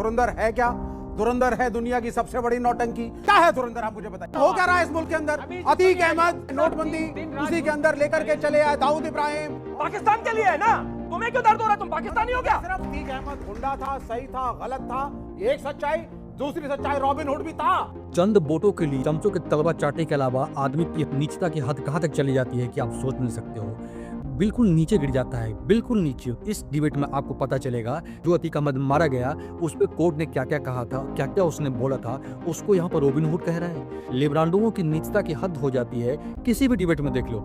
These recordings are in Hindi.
धुरंधर है क्या? धुरंधर है दुनिया की सबसे बड़ी नौटंकी। क्या है धुरंधर, आप मुझे बताइए। हो क्या रहा है इस मुल्क के अंदर? अतीक अहमद नोटबंदी उसी के अंदर लेकर के चले आए। दाऊद इब्राहिम पाकिस्तान के लिए है ना, तुम्हें क्यों दर्द हो रहा है? तुम पाकिस्तानी हो क्या? सिर्फ अतीक अहमद गुंडा था, सही था, गलत था, एक सच्चाई। दूसरी सच्चाई रॉबिन हुड भी था। चंद वोटों के लिए चमचों के तलवा चाटने के अलावा आदमी की नीचता की हद कहां तक चली जाती है कि आप सोच नहीं सकते हो। बिल्कुल नीचे गिर जाता है, बिल्कुल नीचे। इस डिबेट में आपको पता चलेगा जो अतीक अहमद मारा गया उस पर कोर्ट ने क्या क्या कहा था, क्या क्या उसने बोला था, उसको यहाँ पर रॉबिन हुड कह रहा है। लिबरांडों की नीचता की हद हो जाती है। किसी भी डिबेट में देख लो,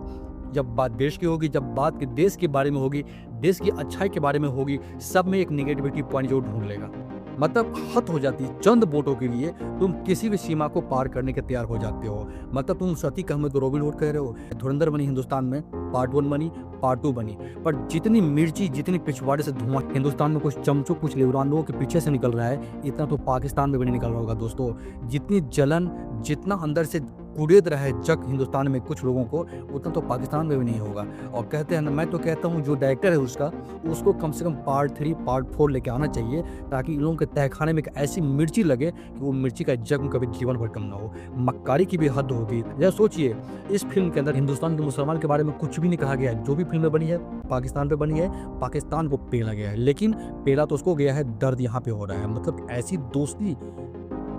जब बात देश की होगी, जब बात के देश के बारे में होगी, देश की अच्छाई के बारे में होगी, सब में एक नेगेटिविटी पॉइंट जो ढूंढ लेगा। मतलब हद हो जाती है। चंद वोटों के लिए तुम किसी भी सीमा को पार करने के तैयार हो जाते हो। मतलब तुम अतीक अहमद को रॉबिन हुड कह रहे हो। धुरंधर बनी हिंदुस्तान में, पार्ट 1 बनी, पार्ट 2 बनी, पर जितनी मिर्ची, जितनी पिछवाड़े से धुआं हिंदुस्तान में कुछ चमचों, कुछ लिबरानों के पीछे से निकल रहा है, इतना तो पाकिस्तान में भी नहीं निकल रहा होगा दोस्तों। जितनी जलन, जितना अंदर से कुड़ेद रहा है जग हिंदुस्तान में कुछ लोगों को, उतना तो पाकिस्तान में भी नहीं होगा। और कहते हैं ना, मैं तो कहता हूँ जो डायरेक्टर है उसको कम से कम पार्ट 3, पार्ट 4 लेके आना चाहिए, ताकि इन लोगों के तहखाने में एक ऐसी मिर्ची लगे कि वो मिर्ची का जग कभी जीवन भर कम ना हो। मक्कारी की भी हद होगी। जरा सोचिए, इस फिल्म के अंदर हिंदुस्तान के मुसलमान के बारे में कुछ भी नहीं कहा गया है। जो भी फिल्में बनी है पाकिस्तान पे बनी है, पाकिस्तान को पेला गया है, लेकिन पेला तो उसको गया है, दर्द यहाँ पे हो रहा है। मतलब ऐसी दोस्ती,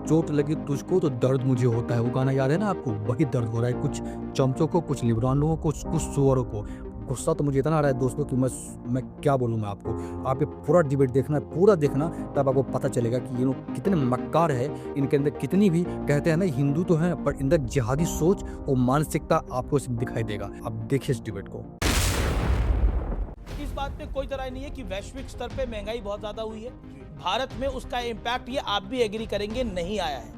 चोट लगी तुझको तो दर्द मुझे होता है, वो गाना याद है ना आपको? वही दर्द हो रहा है कुछ चमचों को, कुछ लिबरानों को, कुछ सुअरों को। गुस्सा तो मुझे इतना आ रहा है दोस्तों कि मैं क्या बोलूँ मैं आपको। आप ये पूरा डिबेट देखना, पूरा देखना, तब आपको पता चलेगा कि ये लोग कितने मक्कार है। इनके अंदर कितनी भी, कहते हैं ना हिंदू तो हैं, पर अंदर जिहादी सोच और मानसिकता आपको दिखाई देगा। आप देखिए इस डिबेट को। इस बात में कोई तरह नहीं है कि वैश्विक स्तर पे महंगाई बहुत ज्यादा हुई है। भारत में उसका इम्पैक्ट, ये आप भी एग्री करेंगे, नहीं आया है।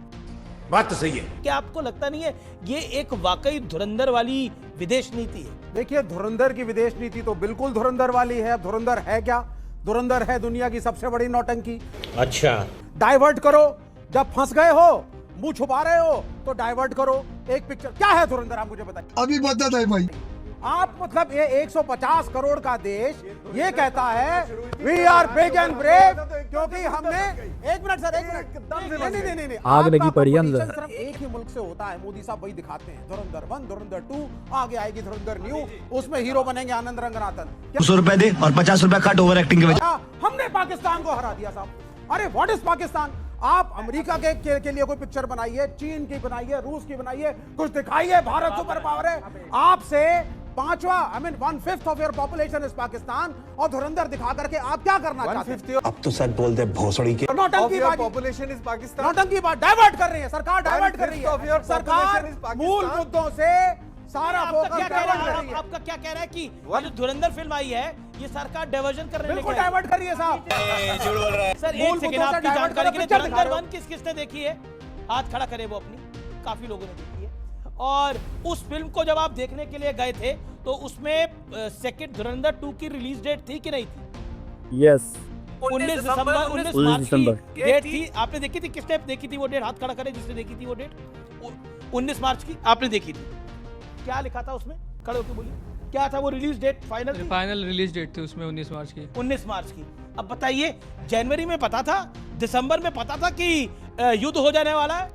बात तो सही है। क्या आपको लगता नहीं है ये एक वाकई धुरंधर वाली विदेश नीति है? देखिए, धुरंधर की विदेश नीति तो बिल्कुल धुरंधर वाली है। अब धुरंधर है क्या? धुरंधर है दुनिया की सबसे बड़ी नौटंकी। अच्छा, डाइवर्ट करो। जब फंस गए हो, मुंह छुपा रहे हो, तो डाइवर्ट करो एक पिक्चर। क्या है धुरंधर, आप मुझे बताइए। अभी बता है भाई। आप मतलब ये 150 करोड़ का देश ये कहता है we are big and brave, क्योंकि हमने, एक मिनट सर, एक मिनट, नहीं, आग लगी पड़ी है अंदर। सिर्फ एक ही मुल्क से होता है। मोदी साहब वही दिखाते हैं। धुरंधर 1, धुरंधर 2, आगे आएगी धुरंधर न्यू, उसमें हीरो बनेंगे आनंद रंगनाथन। 100 रुपए दे और 50 रुपए काट ओवर एक्टिंग के वजह। हमने पाकिस्तान को हरा दिया साहब। अरे व्हाट इज पाकिस्तान? आप अमेरिका के लिए कोई पिक्चर बनाइए, चीन की बनाइए, रूस की बनाइए, कुछ दिखाइए। भारत सुपर पावर है। आपसे 1/5 of your population is Pakistan, और धुरंधर दिखा करके आप क्या करना चाहते हैं? अब तो सच बोलते भोसड़ी के। नौटंकी पॉपुलेशन इज पाकिस्तान, नौटंकी बात डाइवर्ट कर रही है सरकार, डाइवर्ट कर रही है सरकार मूल मुद्दों से सारा फोकस डाइवर्ट कर रही है। आपका क्या कह रहा है कि जो धुरंधर फिल्म आई है ये सरकार डाइवर्जन कर रही है? बिल्कुल डाइवर्ट कर रही है साहब। सर एक सेकंड आपकी जानकारी के लिए, धुरंधर 1 किसने देखी है? हाथ खड़ा करे वो अपनी। काफी लोगों ने देखी है। और उस फिल्म को जब आप देखने के लिए गए थे तो उसमें सेकंड धुरंधर 2 की रिलीज डेट थी कि नहीं थी? यस, 19 दिसंबर 19 मार्च की डेट थी। आपने देखी थी? किसने देखी थी वो डेट? हाथ खड़ा करे जिसने देखी थी वो डेट। 19 मार्च की आपने देखी थी। क्या लिखा था उसमें? खड़े होकर बोलिए, क्या था वो release date? Final release date थी उसमें 19 मार्च की। 19 मार्च की। अब बताइए, जनवरी में पता था, दिसंबर में पता था कि युद्ध हो जाने वाला है?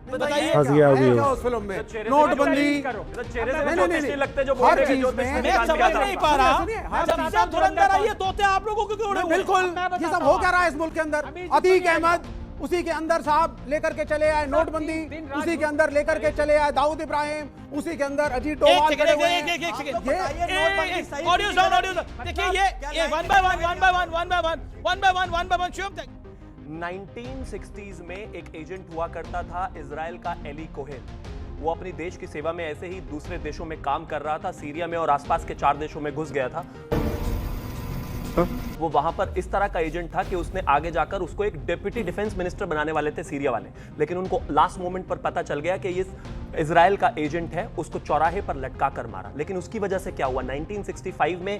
बताइए उस फिल्म में नोटबंदी, नहीं लगते जो हर चीज में मैं समझ नहीं पा रहा। जब से धुरंधर आई है तोते आप लोगों को क्यों उड़े? बिल्कुल, ये सब हो क्या रहा है इस मुल्क के अंदर? अतीक अहमद उसी के अंदर साहब लेकर के चले आए। नोटबंदी उसी के अंदर लेकर के चले आए। दाऊद इब्राहिम उसी के अंदर। अजीत डोभाल खड़े हुए हैं। एक सेकंड, ऑडियो डाउन। देखिए ये 1 by 1 शुभ। 1960s में एक एजेंट हुआ करता था इजराइल का, एली कोहेन। वो अपनी देश की सेवा में ऐसे ही दूसरे देशों में काम कर रहा था। सीरिया में और आसपास के 4 देशों में घुस गया था। वो वहां पर इस तरह का एजेंट था कि उसने आगे जाकर उसको एक डिप्टी डिफेंस मिनिस्टर बनाने वाले थे सीरिया वाले, लेकिन उनको लास्ट मोमेंट पर पता चल गया कि ये इजराइल का एजेंट है। उसको चौराहे पर लटका कर मारा। लेकिन उसकी वजह से क्या हुआ, 1965 में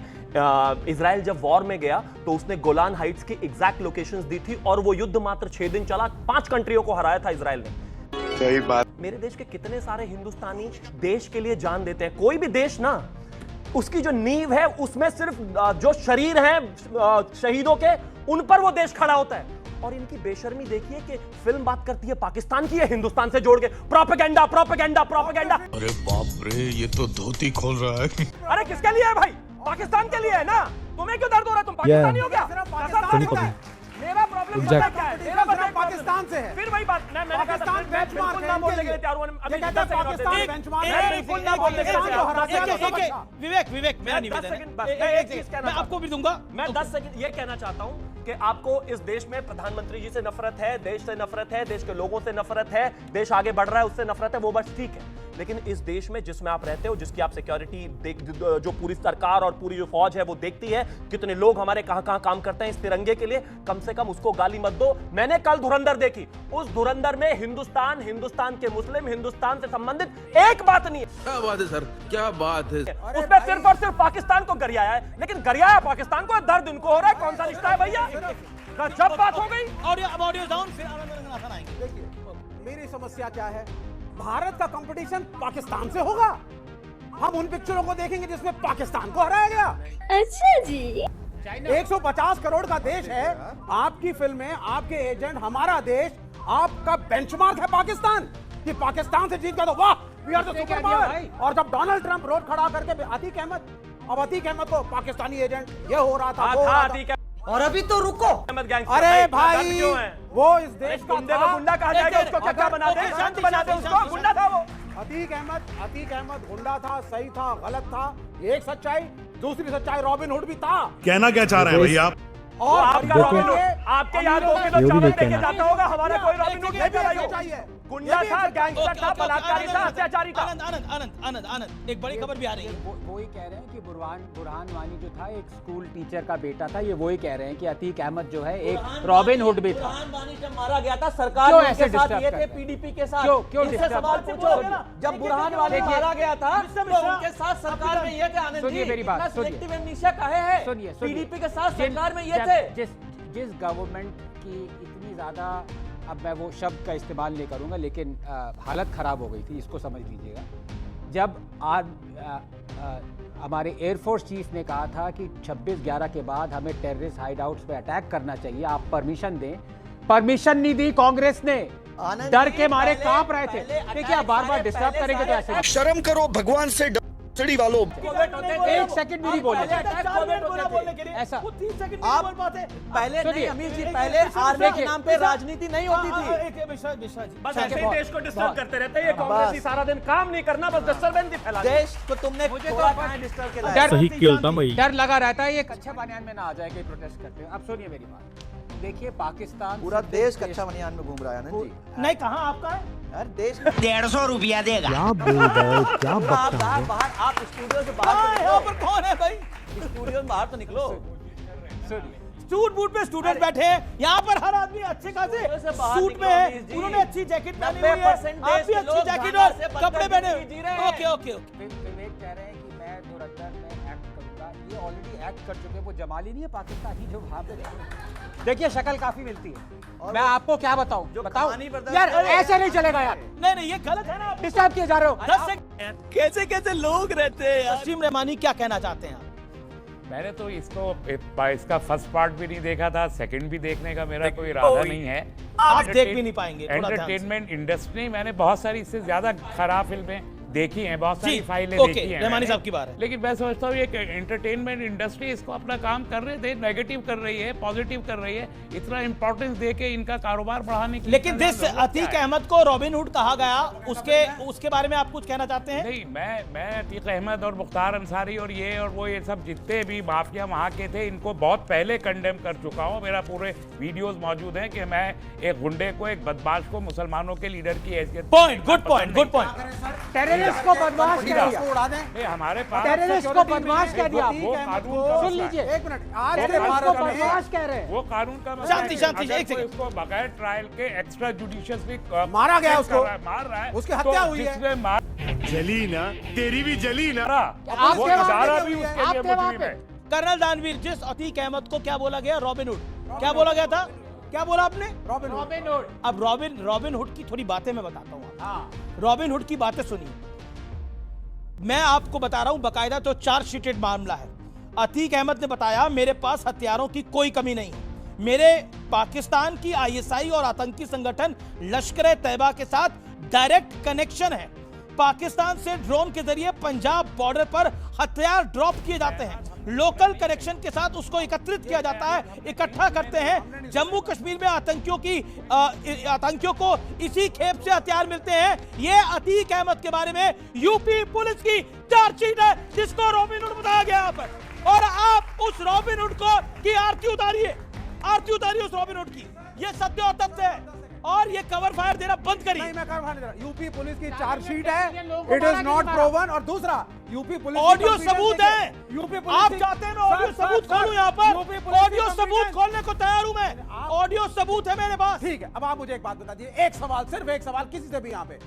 इजराइल जब वॉर में गया तो उसने गोलान हाइट्स की एग्जैक्ट लोकेशंस दी थी, और वो युद्ध मात्र 6 दिन चला। 5 कंट्रियों को हराया था इजराइल ने। सही बात। मेरे देश के कितने सारे हिंदुस्तानी देश के लिए जान देते हैं। कोई भी देश ना, उसकी जो नींव है उसमें सिर्फ जो शरीर है शहीदों के, उन पर वो देश खड़ा होता है। और इनकी बेशर्मी देखिए कि फिल्म बात करती है पाकिस्तान की है हिंदुस्तान से जोड़ के प्रोपेगेंडा प्रोपेगेंडा प्रोपेगेंडा। अरे बाप रे, ये तो धोती खोल रहा है। अरे किसके लिए है भाई? पाकिस्तान के लिए है ना। तुम्हें क्यों दर्द हो रहा है? तुम पाकिस्तानी हो क्या? मेरा प्रॉब्लम पता क्या है? मेरा बता पाकिस्तान से है। फिर वही बात मैंने पाकिस्तान बेंचमार्क है बोलने के लिए तैयार हूं। अभी 10 सेकंड बिल्कुल ना बोलने के लिए। विवेक मेरा निवेदन है, मैं आपको भी दूंगा। मैं 10 सेकंड ये कहना चाहता हूं कि आपको इस देश में प्रधानमंत्री जी से नफरत है, देश से नफरत है, देश के लोगों से नफरत है, देश आगे बढ़ रहा है उससे नफरत है, वो बस ठीक है। लेकिन इस देश में जिसमें आप रहते हो, जिसकी आप सिक्योरिटी जो पूरी सरकार और पूरी जो फौज है वो देखती है, कितने लोग हमारे कहां काम करते हैं इस तिरंगे के लिए, कम से कम उसको गाली मत दो। मैंने कल धुरंधर देखी, उस धुरंधर में हिंदुस्तान के मुस्लिम, हिंदुस्तान से संबंधित एक बात नहीं है। क्या बात है सर, क्या बात है। उसमें सिर्फ और सिर्फ पाकिस्तान को गरियाया है, लेकिन गरियाया पाकिस्तान को, दर्द इनको हो रहा है। कौन सा रिश्ता है भैया? जब बात हो गई ऑडियो डाउन, फिर आनंद आएंगे। देखिए मेरी समस्या क्या है, भारत का कंपटीशन पाकिस्तान से होगा। हम उन पिक्चरों को देखेंगे जिसमें पाकिस्तान को हराया गया। अच्छा जी। 150 करोड़ का देश है, आपकी फिल्में, आपके एजेंट, हमारा देश, आपका बेंचमार्क है पाकिस्तान। कि पाकिस्तान से जीत गया तो वाह, we are the super power. और जब डोनाल्ड ट्रंप रोड खड़ा करके अतीक अहमद को पाकिस्तानी एजेंट ये हो रहा था, वो हो रहा था। और अभी तो रुको, अरे भाई वो इस देश का गुंडा कहा जाएगा, उसको क्या बना दे? शांत बना दे उसको, गुंडा था वो। अतीक अहमद गुंडा था, सही था, गलत था, एक सच्चाई। दूसरी सच्चाई रॉबिन हुड भी था। कहना क्या चाह रहे हैं भैया आप? और आपके यार को चावल देके जाता होगा, हमारा कोई रॉबिन हुड नहीं चाहिए। गुंडा था, गैंगस्टर था, बलात्कारी था, अत्याचारी था। आनंद एक बड़ी खबर भी आ रही है। वो ही कह रहे हैं कि बुरहान वानी जो था एक स्कूल टीचर का बेटा था। ये वही कह रहे हैं कि अतीक अहमद जो है एक रॉबिन हुड भी था। बुरहान वानी जब मारा गया था, सरकार क्यों ने ऐसे उनके साथ डिस्टर्ब ये करते थे, हैं? पीडीपी के साथ। क्यों इनसे सवाल पूछो। जब बुरहान वानी मारा गया था तो उनके साथ सरकार में ये थे। आनंद जी, सुनिए मेरी बात, इतना सुनिए। सिलेक्टिव एमनीशिया काहे है? सुनिए पीडीपी के साथ सरकार में ये थे। जिस गवर्नमेंट की इतनी ज्यादा, अब मैं वो शब्द का इस्तेमाल नहीं करूंगा, लेकिन हालत खराब हो गई थी, इसको समझ लीजिएगा। जब आज हमारे एयरफोर्स चीफ ने कहा था कि 26/11 के बाद हमें टेररिस्ट हाइड आउट्स पे अटैक करना चाहिए, आप परमिशन दें, परमिशन नहीं दी कांग्रेस ने। डर के मारे कांप रहे थे। देखिए आप बार-बार डिस्टर्ब करेंगे तो ऐसे शर्म करो भगवान से, सड़ी वालों। एक सेकंड भी नहीं बोले ऐसा। आप पहले नहीं अमीर जी, पहले आर्मी के नाम पे राजनीति नहीं होती थी। बस ऐसे ही देश को डिस्टर्ब करते रहते हैं ये कांग्रेसी, सारा दिन काम नहीं करना, बस डिस्टर्बेंस ही फैलाना। देश को तुमने थोड़ा कहां डिस्टर्ब किया? डर लगा रहता है, ये कच्चा बनियान में ना आ जाए, कोई प्रोटेस्ट करते हैं। अब सुनिए मेरी बात, देखिए पाकिस्तान पूरा देश कच्चा बनियान में घूम रहा है आनंद जी। नहीं, कहां आपका है? हर देश 150 रुपया देगा। क्या बोल रहे हो, क्या बकता है? बाहर आप स्टूडियो से बाहर यहाँ पर कौन है भाई? स्टूडियो में बाहर तो निकलो। सूट बूट पे स्टूडेंट बैठे हैं, यहाँ पर हर आदमी अच्छे खासे सूट में है, उन्होंने अच्छी जैकेट पहनी हुई है, आप भी अच्छी जैकेट और कपड़े पहने हुए। Okay okay okay. विवेक कह रहे हैं कि मैं धुरंधर में एक्ट करूंगा, ये ऑलरेडी एक्ट कर चुके हैं। वो जमाली नहीं है पाकिस्तानी जो वहां पे, देखिए शक्ल काफी मिलती है। मैं आपको क्या बताऊं, बताओ यार, ऐसे नहीं चलेगा यार। नहीं ये गलत है ना, आप डिस्टर्ब किए जा रहे हो। 10 सेकंड। कैसे लोग रहते हैं। वसीम रहमानी क्या कहना चाहते हैं? मैंने तो इसका फर्स्ट पार्ट भी नहीं देखा था, सेकंड भी देखने का मेरा कोई इरादा नहीं है। आप देख भी नहीं पाएंगे। एंटरटेनमेंट इंडस्ट्री, मैंने बहुत सारी इससे ज्यादा खराब फिल्में देखी हैं, बहुत सारी फाइलें ओके, देखी हैं रहमानी साहब की बात है। लेकिन मैं समझता हूँ एक एंटरटेनमेंट इंडस्ट्री इसको अपना काम कर रहे थे, नेगेटिव कर रही है, पॉजिटिव कर रही है, इतना इंपॉर्टेंस देके इनका कारोबार बढ़ाने की। लेकिन जिस अतीक अहमद को रॉबिन हुड कहा गया, उसके बारे में आप कुछ कहना चाहते हैं? नहीं, मैं अतीक अहमद और मुख्तार अंसारी और ये सब जितने भी माफिया वहाँ के थे, इनको बहुत पहले कंडेम कर चुका हूँ। मेरा पूरे वीडियोस मौजूद हैं कि मैं एक गुंडे को, एक बदमाश को मुसलमानों के लीडर की हैसियत। Good point. टेररिस्ट को बदमाश कह दिया, हमारे पास टेररिस्ट को बदमाश कह दिया। वो कानून, सुन लीजिए, एक मिनट, आज के टेररिस्ट को भारत में बदमाश कह रहे हैं। वो कानून का शांति एक सेकंड। इसको बगैर ट्रायल के एक्स्ट्रा जुडिशियस भी मारा गया, उसको मार रहा है, उसकी हत्या हुई है। जिसने मार जली ना, तेरी भी जली ना। वो इशारा भी उसके लिए मुजरिम है। कर्नल दानवीर, जिस अतीक अहमद को क्या बोला गया? Robin hood. क्या बोला गया था? क्या बोला आपने? Robin hood. अब रॉबिन हुड की थोड़ी बातें मैं बताता हूँ। रॉबिन हुड की बातें सुनिए, मैं आपको बता रहा हूं, बकायदा तो चार्जशीटेड मामला है। अतीक अहमद ने बताया, मेरे पास हथियारों की कोई कमी नहीं, मेरे पाकिस्तान की आईएसआई और आतंकी संगठन लश्कर तैयबा के साथ डायरेक्ट कनेक्शन है। पाकिस्तान से ड्रोन के जरिए पंजाब बॉर्डर पर हथियार ड्रॉप किए जाते हैं, लोकल कनेक्शन के साथ उसको एकत्रित किया जाता है, इकट्ठा करते हैं। जम्मू कश्मीर में आतंकियों को इसी खेप से हथियार मिलते हैं। ये अतीक अहमद के बारे में यूपी पुलिस की चार्जशीट है, जिसको रॉबिनहुड बताया गया यहाँ पर। और आप उस रॉबिनहुड को की आरती उतारिए उस रॉबिनहुड की। ये सत्य और तथ्य है, और ये कवर फायर देना बंद करिए। नहीं, मैं कवर फायर नहीं दे रहा। यूपी पुलिस की चार्जशीट है, इट इज नॉट प्रूवन। और दूसरा, यूपी पुलिस ऑडियो सबूत है। यूपी पुलिस आप चाहते हैं मैं ऑडियो सबूत खोलूं यहाँ पर? ऑडियो सबूत खोलने को तैयार हूं मैं, ऑडियो सबूत है मेरे पास। ठीक है, अब आप मुझे एक बात बता दीजिए, एक सवाल, सिर्फ एक सवाल किसी से भी यहाँ पे।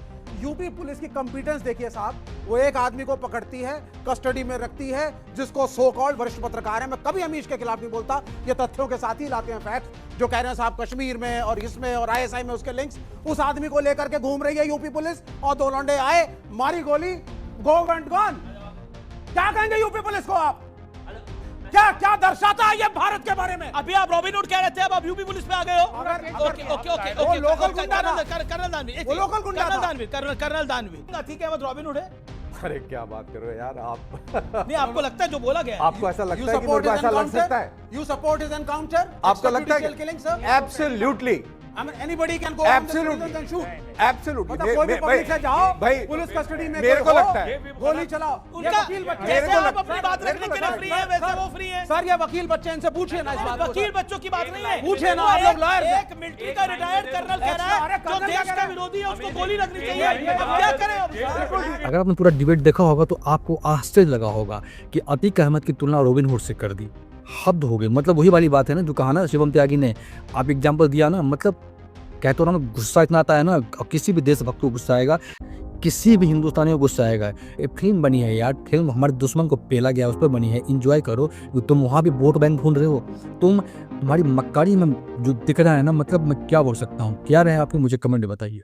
यूपी पुलिस की कंपिटेंस देखिए साहब, वो एक आदमी को पकड़ती है, कस्टडी में रखती है, जिसको सो कॉल्ड वरिष्ठ पत्रकार है, मैं कभी अमीश के खिलाफ नहीं बोलता, ये तथ्यों के साथ ही लाते हैं फैक्ट्स, जो कह रहे हैं साहब कश्मीर में और इसमें और आईएसआई में उसके लिंक्स। उस आदमी को लेकर के घूम रही है यूपी पुलिस, और दो लौंडे आए, मारी गोली, गो वेंट गॉन। क्या कहेंगे यूपी पुलिस को आप? क्या दर्शाता है ये भारत के बारे में? अभी आप रॉबिनहुड कह रहे थे, अब आप यूपी पुलिस में आ गए हो। वो लोकल गुंडा ना, कर्नल दानवी, वो लोकल गुंडा था। कर्नल दानवी अतीक अहमद रॉबिनहुड है। अरे क्या बात कर रहे हो यार आप। नहीं, आपको लगता है जो बोला गया है? आपको ऐसा लगता है कि मेरे को ऐसा लग सकता है? You support his encounter? आपको लगता है? killing, sir? Absolutely. I mean, anybody can go Absolutely. and shoot. Absolutely. मतलब कोई भी पब्लिक से जाओ, भाई पुलिस कस्टडी में मेरे को लगता है गोली चलाओ। उनका जैसे आप अपनी बात रखने के लिए फ्री है, वैसे वो फ्री है। सर, ये वकील बच्चे, इनसे पूछिए ना इस बात को। वकील बच्चों की बात नहीं है, पूछिए ना, आप लोग लॉयर हैं। एक मिलिट्री का रिटायर्ड कर्नल कह रहा है जो देश का विरोधी है उसको गोली लगनी चाहिए। अब क्या करें अब? अगर आपने पूरा डिबेट देखा होगा तो आपको आश्चर्य लगा होगा कि अतीक अहमद की तुलना रॉबिनहुड से कर दी। हद हो गई। मतलब वही वाली बात है ना जो कहा ना शिवम त्यागी ने, आप एग्जाम्पल दिया ना, मतलब कहते हो ना गुस्सा इतना आता है ना, किसी भी देशभक्त को गुस्सा आएगा, किसी भी हिंदुस्तानी को गुस्सा आएगा। ये फिल्म बनी है यार, फिल्म हमारे दुश्मन को पेला गया उस पर बनी है, एंजॉय करो। तुम वहाँ भी वोट बैंक ढूंढ रहे हो, तुम्हारी मक्कारी में जो दिख रहा है ना, मतलब मैं क्या बोल सकता हूँ, क्या रहे आपके मुझे कमेंट में बताइए।